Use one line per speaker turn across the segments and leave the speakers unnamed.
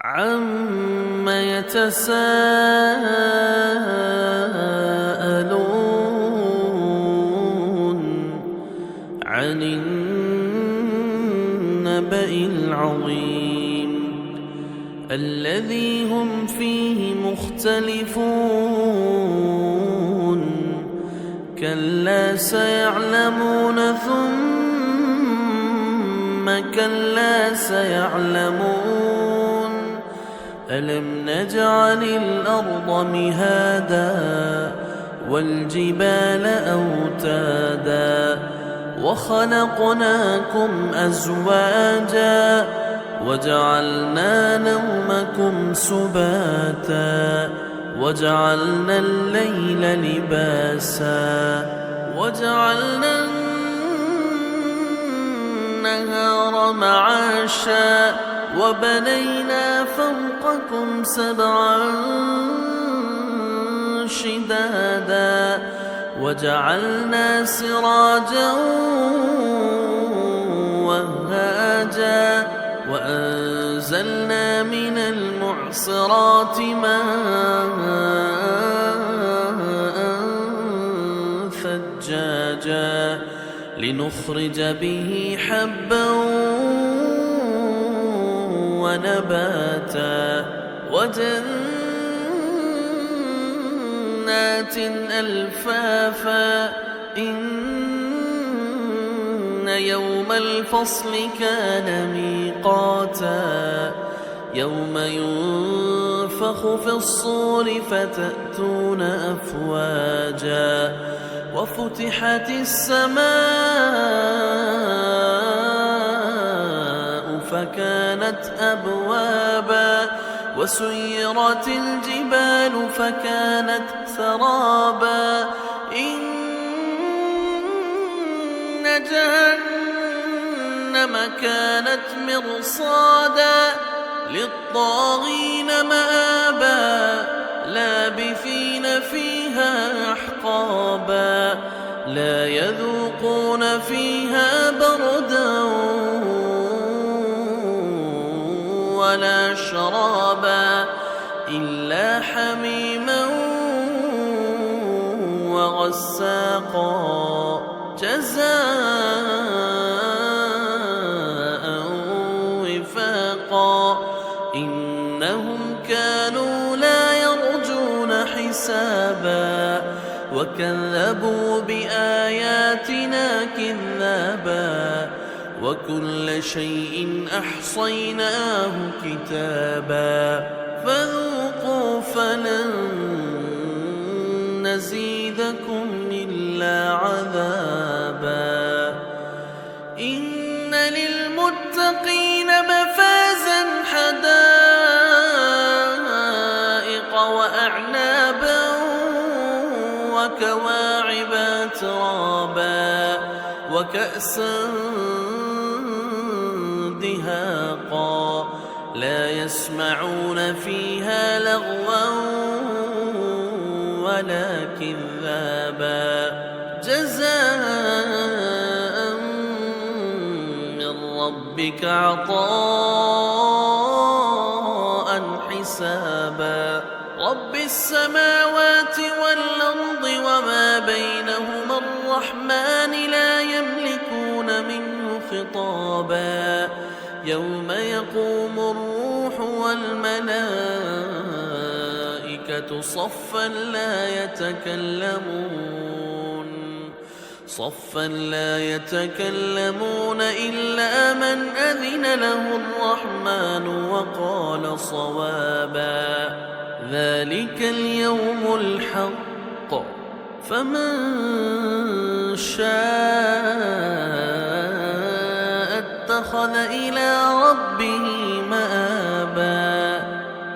عَمَّ يَتَسَاءَلُونَ عَنِ النَّبَإِ الْعَظِيمِ الَّذِي هُمْ فِيهِ مُخْتَلِفُونَ كَلَّا سَيَعْلَمُونَ ثُمَّ كَلَّا سَيَعْلَمُونَ أَلَمْ نَجْعَلِ الْأَرْضَ مِهَادًا وَالْجِبَالَ أَوْتَادًا وَخَلَقْنَاكُمْ أَزْوَاجًا وَجَعَلْنَا نَوْمَكُمْ سُبَاتًا وَجَعَلْنَا اللَّيْلَ لِبَاسًا وَجَعَلْنَا النَّهَارَ مَعَاشًا وَبَنَيْنَا فَوْقَكُمْ سَبْعًا شِدَادًا وَجَعَلْنَا سِرَاجًا وَهَّاجًا وَأَنزَلْنَا مِنَ الْمُعْصِرَاتِ مَاءً ثَجَّاجًا لِنُخْرِجَ بِهِ حَبًّا وَنَبَاتًا وَجَنَّاتٍ أَلْفَافًا إِنَّ يَوْمَ الْفَصْلِ كَانَ مِيقَاتًا يَوْمَ يُنفَخُ فِي الصُّورِ فَتَأْتُونَ أَفْوَاجًا وَفُتِحَتِ السَّمَاءُ فَكَانَتْ أَبْوَابًا وَسُيِّرَتِ الْجِبَالُ فَكَانَتْ سَرَابًا إِنَّ جَهَنَّمَ كَانَتْ مِرْصَادًا لِلطَّاغِينَ مَآبًا لَابِثِينَ فِيهَا أَحْقَابًا لَا يَذُوقُونَ فِيهَا بَرْدًا وَلَا شَرَابًا إِلَّا حَمِيمًا وَغَسَّاقًا جَزَاءً وِفَاقًا إِنَّهُمْ كَانُوا لَا يَرْجُونَ حِسَابًا وَكَذَّبُوا بِآيَاتِنَا كِذَّابًا وَكُلَّ شَيْءٍ أَحْصَيْنَاهُ كِتَابًا فَذُوقُوا فَلَن نَّزِيدَكُمْ إِلَّا عَذَابًا إِنَّ لِلْمُتَّقِينَ مَفَازًا حَدَائِقَ وَأَعْنَابًا وَكَوَاعِبَ أَتْرَابًا وَكَأْسًا دِهَاقًا لَا يَسْمَعُونَ فِيهَا لَغْوًا وَلَا كِذَّابًا جَزَاءً مِّن رَّبِّكَ عَطَاءً حِسَابًا رَّبِّ السَّمَاوَاتِ وَالْأَرْضِ وَمَا بَيْنَهُمَا الرَّحْمَٰنِ لَا يَمْلِكُونَ مِنْهُ خِطَابًا يَوْمَ يَقُومُ الرُّوحُ وَالْمَلَائِكَةُ صَفًّا لَّا يَتَكَلَّمُونَ إِلَّا مَنْ أَذِنَ لَهُ الرَّحْمَٰنُ وَقَالَ صَوَابًا ذَلِكَ الْيَوْمُ الْحَقُّ فَمَن شَاءَ اتَّخَذَ إِلَىٰ رَبِّهِ مَآبًا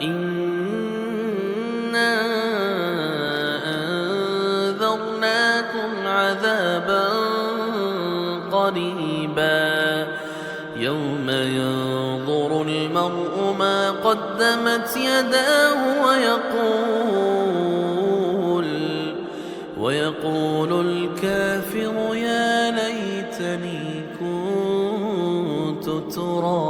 إِنَّا أَنذَرْنَاكُمْ عَذَابًا قَرِيبًا يَوْمَ يَنظُرُ الْمَرْءُ مَا قَدَّمَتْ يَدَاهُ ويقول الكافر يا ليتني كنت ترابا